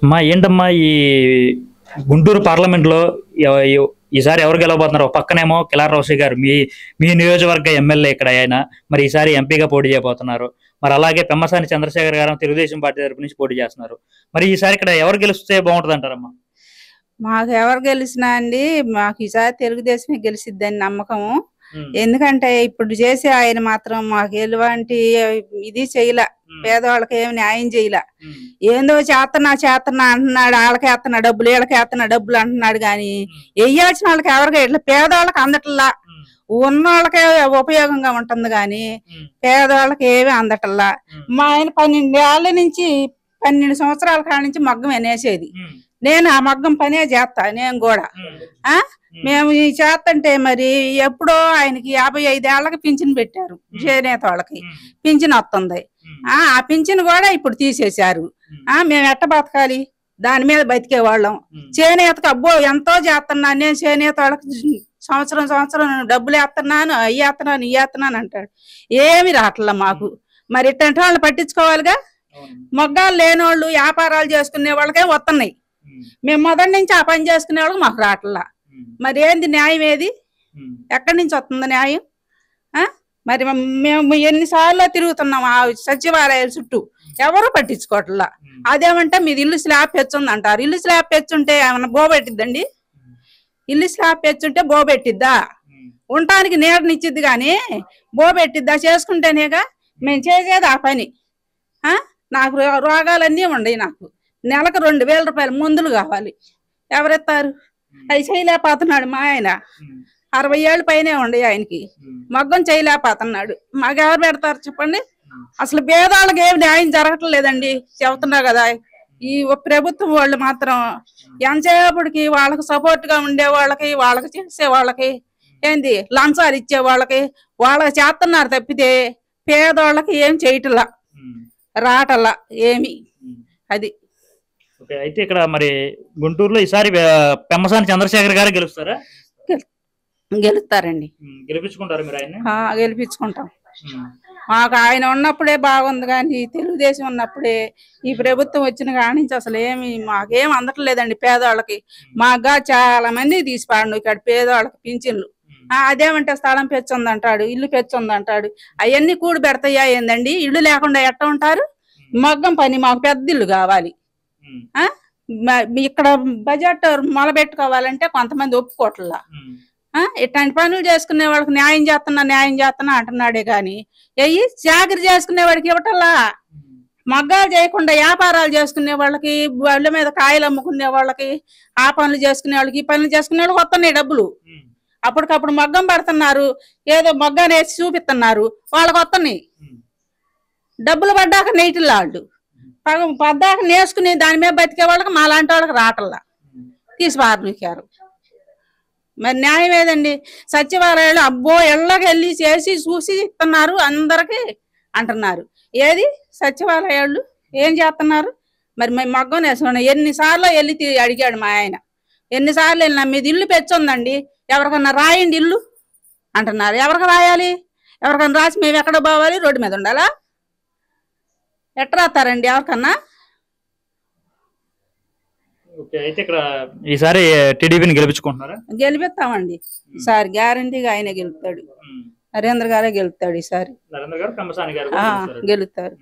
ఏంటమ్మా ఈ గుంటూరు పార్లమెంట్లో ఈసారి ఎవరు గెలవబోతున్నారు? ఒక పక్కనేమో కిలార్ రోషి గారు, మీ మీ నియోజకవర్గ ఎమ్మెల్యే ఇక్కడ ఆయన, మరి ఈసారి ఎంపీగా పోటీ చేయబోతున్నారు. మరి అలాగే పెమ్మసాని చంద్రశేఖర్ గారు తెలుగుదేశం పార్టీ తరపు నుంచి పోటీ చేస్తున్నారు. మరి ఈసారి ఇక్కడ ఎవరు గెలిస్తే బాగుంటుంది అంటారమ్మా? మాకు ఎవరు గెలిచినా అండి, మాకు ఈసారి తెలుగుదేశమే గెలిచిద్దని నమ్మకము. ఎందుకంటే ఇప్పుడు చేసే ఆయన మాత్రం మాకు ఎలాంటి ఇది చేయలే, పేదవాళ్ళకి ఏమి న్యాయం చేయలే. ఏందో చేస్తున్నా అంటున్నాడు, వాళ్ళకి వేస్తున్నా డబ్బులు, వీళ్ళకి వేస్తున్నా డబ్బులు అంటున్నాడు. గాని వెయ్యాల్సిన వాళ్ళకి ఎవరికి ఇట్లా పేదవాళ్ళకి అందటల్లా, ఉన్న వాళ్ళకే ఉపయోగంగా ఉంటుంది గాని పేదవాళ్ళకి ఏమి అందటల్లా. మా ఆయన 12 ఏళ్ల నుంచి 12 సంవత్సరాల కాడ నుంచి మగ్గం అనేసేది. నేను ఆ మగ్గం పనే చేస్తా నేను కూడా. మేము ఈ చేస్తంటే మరి ఎప్పుడో ఆయనకి 55 ఏళ్ళకి పింఛన్ పెట్టారు, చేనేత వాళ్ళకి పింఛన్ వస్తుంది. ఆ పింఛన్ కూడా ఇప్పుడు తీసేశారు. మేము ఎట్ట బతకాలి? దాని మీద బతికే వాళ్ళం. చేనేతకు అబ్బో ఎంతో చేస్తున్నాను నేను, చేనేత వాళ్ళకి సంవత్సరం డబ్బులు వేస్తున్నాను, అవి వేస్తున్నాను అంటాడు. ఏమి రావట్లా మాకు. మరి ఇట్టంటి వాళ్ళని పట్టించుకోవాలిగా. మొగ్గాలు లేని వాళ్ళు వ్యాపారాలు చేసుకునే వాళ్ళకే వస్తున్నాయి. మేము మొదటి నుంచి ఆ పని చేసుకునే వాళ్ళకి మాకు రావట్లా. మరి ఏంది న్యాయం? ఏది ఎక్కడి నుంచి వస్తుంది న్యాయం? మరి మేము ఎన్నిసార్లు తిరుగుతున్నాం ఆ సచివాలయాల చుట్టూ, ఎవరు పట్టించుకోవట్లా. అదేమంటే మీది ఇల్లు స్లాబ్ పెచ్చుంది అంటారు. ఇల్లు స్లాబ్ పెచ్చుంటే ఏమన్నా బోబెట్టిద్దండి? ఇల్లు స్లాబ్ పెచ్చుంటే బోబెట్టిద్దా? ఉండటానికి నీడనిచ్చిద్ది కానీ బోబెట్టిద్దా? చేసుకుంటేనేగా మేము చేసేది ఆ పని. నాకు రోగాలన్నీ ఉండయి. నాకు నెలకు 2000 రూపాయలు మందులు కావాలి. ఎవరెత్తారు? అవి చేయలేకపోతున్నాడు మా ఆయన. 60 ఏళ్ళు పైనే ఉండే ఆయనకి, మగ్గం చేయలేకపోతున్నాడు. మాకెవరు పెడతారు చెప్పండి? అసలు పేదవాళ్ళకి ఏమి న్యాయం జరగట్లేదండి. చెబుతున్నా కదా, ఈ ప్రభుత్వం వాళ్ళు మాత్రం ఎంతసేపటికి వాళ్ళకి సపోర్ట్ గా ఉండే వాళ్ళకి, వాళ్ళకి చేసే వాళ్ళకి ఏంది లంచాలు ఇచ్చే వాళ్ళకి చేస్తున్నారు తప్పితే పేదవాళ్ళకి ఏం చేయటల్లా, రాటల్లా ఏమి. అది అయితే ఇక్కడ మరి గుంటూరులో ఈసారి పెమ్మసాని చంద్రశేఖర్ గారు గెలుస్తారా? గెలుస్తారండి. గెలిపించుకుంటారు మీరు ఆయన? గెలిపించుకుంటాం. మాకు ఆయన ఉన్నప్పుడే బాగుంది కానీ తెలుగుదేశం ఉన్నప్పుడే, ఈ ప్రభుత్వం వచ్చిన కాడి నుంచి అసలు మాకేం అందట్లేదండి పేదవాళ్ళకి. మాగా చాలా మంది తీసిపాడు ఇక్కడ పేదవాళ్ళకి పింఛన్లు. అదేమంటే స్థలం పెచ్చుందంటాడు, ఇల్లు పెచ్చుందంటాడు. అవన్నీ కూడి పెడతాయా ఏందండి? ఇల్లు లేకుండా ఎట్ట ఉంటారు? మగ్గం పని మాకు పెద్ద ఇల్లు కావాలి. ఇక్కడ బడ్జెట్ మొదలుపెట్టుకోవాలంటే కొంతమంది ఒప్పుకోవట్లా. ఇట్లాంటి పనులు చేసుకునే వాళ్ళకి న్యాయం చేస్తున్నా అంటున్నాడే గాని చాకరీ చేసుకునే వాడికి ఇవ్వటల్లా. మగ్గాలు చేయకుండా వ్యాపారాలు చేసుకునే వాళ్ళకి, వాళ్ళ మీద కాయలు అమ్ముకునే వాళ్ళకి, ఆ పనులు చేసుకునే వాళ్ళకి, ఈ పనులు చేసుకునే వాళ్ళకి వస్తున్నాయి డబ్బులు. అప్పటికప్పుడు మగ్గం పడుతున్నారు, ఏదో మగ్గాన్ని వేసి చూపిస్తున్నారు, వాళ్ళకి వస్తున్నాయి డబ్బులు. పడ్డాక నెయ్యిటిల్లా వాళ్ళు పద్దాక నేర్చుకుని దాని మీద బతికే వాళ్ళకి మా లాంటి వాళ్ళకి రాటల్లా తీసి పారనికారు. మరి న్యాయం ఏదండి? సచివాలయాలు అబ్బో ఇళ్ళకి వెళ్ళి చేసి చూసి ఇస్తున్నారు అందరికి అంటున్నారు. ఏది సచివాలయాలు ఏం చేస్తున్నారు? మరి మేము మగ్గం వేసుకున్నాం. ఎన్నిసార్లు వెళ్ళి అడిగాడు మా ఆయన, ఎన్నిసార్లు వెళ్ళినా మీది ఇల్లు పెచ్చుందండి, ఎవరికన్నా రాయండి ఇల్లు అంటున్నారు. ఎవరికి రాయాలి? ఎవరికన్నా రాసి మేము ఎక్కడ పోవాలి? రోడ్డు మీద ఉండాలా? ఎట్ట రాస్తారండి ఎవరికన్నా? అయితే ఇక్కడ ఈసారి టీడీపీని గెలిపించుకుంటున్నారా? గెలిపిస్తామండి ఈసారి, గ్యారంటీగా ఆయనే గెలుస్తాడు. నరేంద్ర గారే గెలుస్తాడు ఈసారి. నరేంద్ర గారు, పెమ్మసాని గారు గెలుస్తారు.